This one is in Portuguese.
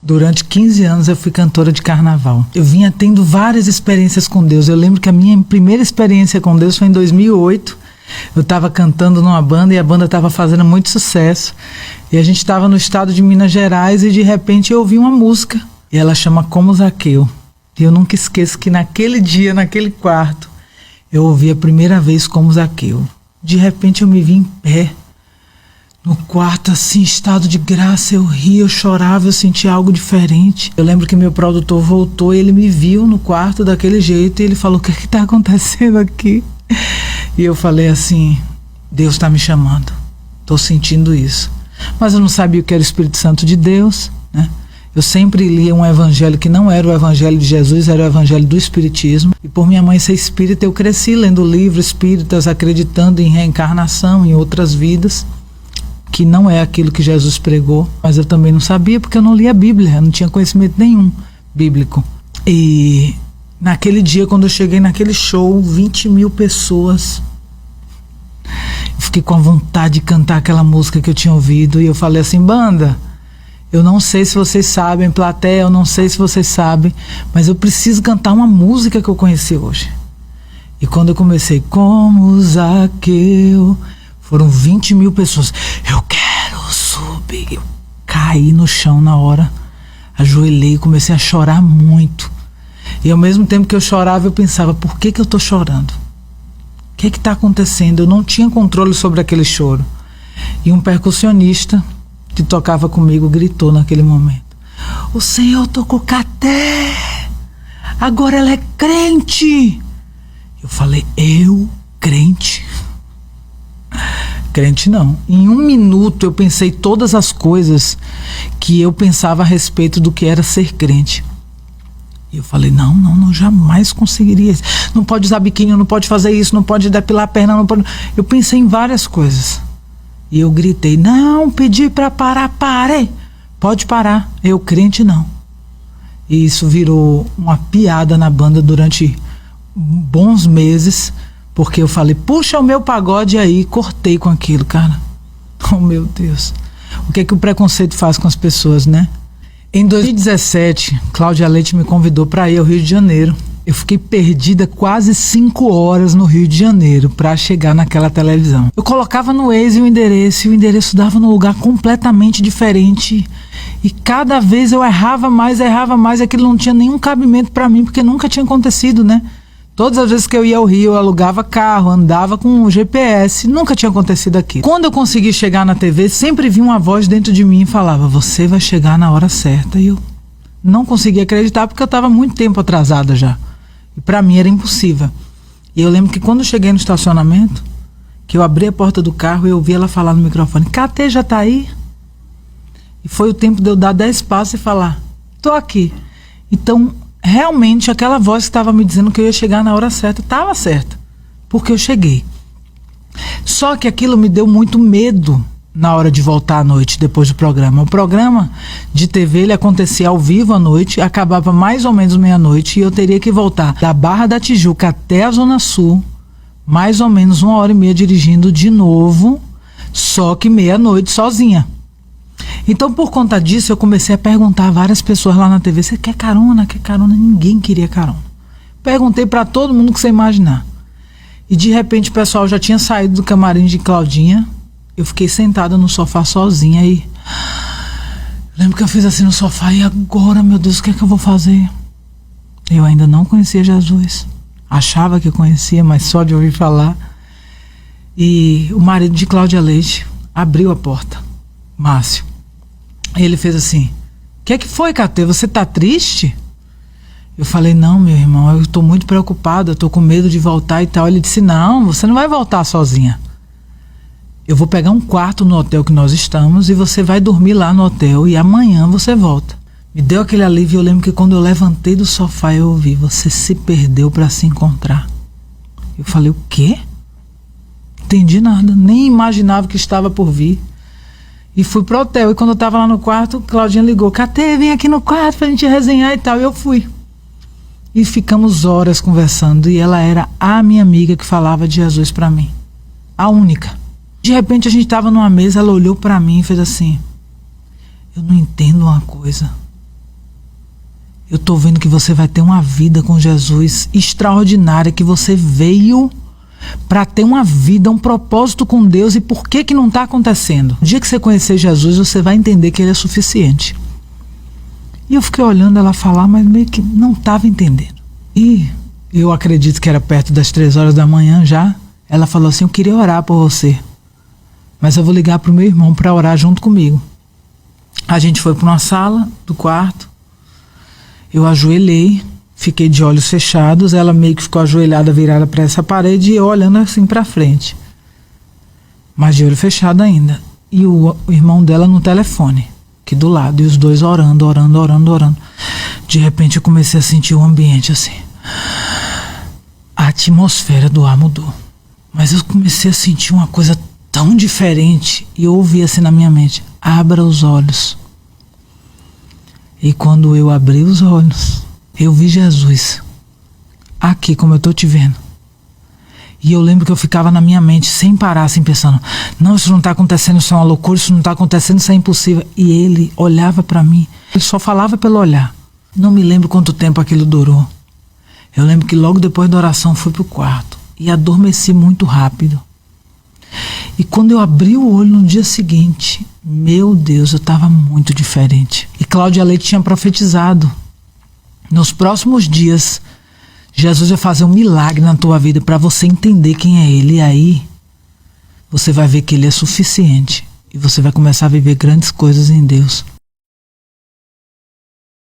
Durante 15 anos eu fui cantora de carnaval. Eu vinha tendo várias experiências com Deus. Eu lembro que a minha primeira experiência com Deus foi em 2008. Eu estava cantando numa banda e a banda estava fazendo muito sucesso. E a gente estava no estado de Minas Gerais e de repente eu ouvi uma música. E ela chama Como Zaqueu. E eu nunca esqueço que naquele dia, naquele quarto, eu ouvi a primeira vez Como Zaqueu. De repente eu me vi em pé. No quarto, assim, estado de graça, eu ria, eu chorava, eu sentia algo diferente. Eu lembro que meu produtor voltou e ele me viu no quarto daquele jeito e ele falou, o que está acontecendo aqui? E eu falei assim, Deus está me chamando, estou sentindo isso. Mas eu não sabia o que era o Espírito Santo de Deus, né? Eu sempre lia um evangelho que não era o evangelho de Jesus, era o evangelho do Espiritismo. E por minha mãe ser espírita, eu cresci lendo livros espíritas, acreditando em reencarnação, em outras vidas, que não é aquilo que Jesus pregou, mas eu também não sabia porque eu não lia a Bíblia, eu não tinha conhecimento nenhum bíblico. E naquele dia, quando eu cheguei naquele show, 20 mil pessoas, eu fiquei com a vontade de cantar aquela música que eu tinha ouvido e eu falei assim, banda, eu não sei se vocês sabem, plateia, eu não sei se vocês sabem, mas eu preciso cantar uma música que eu conheci hoje. E quando eu comecei, Como Zaqueu, foram 20 mil pessoas. Eu quero subir. Eu caí no chão na hora. Ajoelhei e comecei a chorar muito. E ao mesmo tempo que eu chorava, eu pensava, por que eu estou chorando? O que está acontecendo? Eu não tinha controle sobre aquele choro. E um percussionista que tocava comigo gritou naquele momento, o Senhor tocou Caté. Agora ela é crente. Eu falei, eu crente? Crente não. Em um minuto eu pensei todas as coisas que eu pensava a respeito do que era ser crente. E eu falei, não, jamais conseguiria isso. Não pode usar biquíni, não pode fazer isso, não pode depilar a perna, não pode... Eu pensei em várias coisas. E eu gritei, não, pedi para parar, pare. Pode parar, eu crente não. E isso virou uma piada na banda durante bons meses, porque eu falei, puxa o meu pagode aí, cortei com aquilo, cara. Oh, meu Deus. O que é que o preconceito faz com as pessoas, né? Em 2017, Cláudia Leite me convidou para ir ao Rio de Janeiro. Eu fiquei perdida quase 5 horas no Rio de Janeiro para chegar naquela televisão. Eu colocava no Waze o endereço dava num lugar completamente diferente. E cada vez eu errava mais, aquilo não tinha nenhum cabimento para mim, porque nunca tinha acontecido, né? Todas as vezes que eu ia ao Rio, eu alugava carro, andava com o GPS, nunca tinha acontecido aqui. Quando eu consegui chegar na TV, sempre vinha uma voz dentro de mim e falava, você vai chegar na hora certa. E eu não conseguia acreditar porque eu estava muito tempo atrasada já. E para mim era impossível. E eu lembro que quando eu cheguei no estacionamento, que eu abri a porta do carro e eu ouvi ela falar no microfone, Catê já tá aí? E foi o tempo de eu dar 10 passos e falar, tô aqui. Então, realmente, aquela voz que estava me dizendo que eu ia chegar na hora certa, estava certa, porque eu cheguei. Só que aquilo me deu muito medo na hora de voltar à noite, depois do programa. O programa de TV, ele acontecia ao vivo à noite, acabava mais ou menos meia-noite, e eu teria que voltar da Barra da Tijuca até a Zona Sul, mais ou menos 1h30 dirigindo de novo, só que meia-noite sozinha. Então, por conta disso, eu comecei a perguntar a várias pessoas lá na TV, você quer carona? Quer carona? Ninguém queria carona. Perguntei para todo mundo que você imaginar. E de repente o pessoal já tinha saído do camarim de Claudinha. Eu fiquei sentada no sofá sozinha e... lembro que eu fiz assim no sofá, e agora, meu Deus, o que é que eu vou fazer? Eu ainda não conhecia Jesus. Achava que eu conhecia, mas só de ouvir falar. E o marido de Cláudia Leite abriu a porta, Márcio. Ele fez assim, o que é que foi, Catê? Você tá triste? Eu falei, não, meu irmão, eu tô muito preocupada, eu tô com medo de voltar e tal. Ele disse, não, você não vai voltar sozinha. Eu vou pegar um quarto no hotel que nós estamos e você vai dormir lá no hotel e amanhã você volta. Me deu aquele alívio. Eu lembro que quando eu levantei do sofá eu ouvi, você se perdeu para se encontrar. Eu falei, o quê? Não entendi nada, nem imaginava que estava por vir. E fui pro hotel, e quando eu tava lá no quarto, Claudinha ligou, Catê, vem aqui no quarto pra gente resenhar e tal. E eu fui. E ficamos horas conversando, e ela era a minha amiga que falava de Jesus pra mim. A única. De repente a gente tava numa mesa, ela olhou pra mim e fez assim, eu não entendo uma coisa. eu tô vendo que você vai ter uma vida com Jesus extraordinária, que você veio para ter uma vida, um propósito com Deus. E por que não está acontecendo? O dia que você conhecer Jesus, você vai entender que Ele é suficiente. E eu fiquei olhando ela falar, mas meio que não estava entendendo. E eu acredito que era perto das 3 horas da manhã já. Ela falou assim: eu queria orar por você, mas eu vou ligar pro meu irmão para orar junto comigo. A gente foi para uma sala do quarto. Eu ajoelhei, fiquei de olhos fechados. Ela meio que ficou ajoelhada, virada para essa parede, e eu olhando assim para frente, mas de olho fechado ainda. E o irmão dela no telefone, aqui do lado, e os dois orando. De repente eu comecei a sentir o ambiente assim. A atmosfera do ar mudou. Mas eu comecei a sentir uma coisa tão diferente. E eu ouvi assim na minha mente: abra os olhos. E quando eu abri os olhos, eu vi Jesus aqui como eu estou te vendo. E eu lembro que eu ficava na minha mente sem parar, assim, pensando: não, isso não está acontecendo, isso é uma loucura, isso não está acontecendo, isso é impossível. E ele olhava para mim, ele só falava pelo olhar. Não me lembro quanto tempo aquilo durou. Eu lembro que logo depois da oração fui pro quarto e adormeci muito rápido. E quando eu abri o olho no dia seguinte, meu Deus, eu estava muito diferente. E Cláudia Leite tinha profetizado: nos próximos dias, Jesus vai fazer um milagre na tua vida para você entender quem é Ele. E aí, você vai ver que Ele é suficiente. E você vai começar a viver grandes coisas em Deus.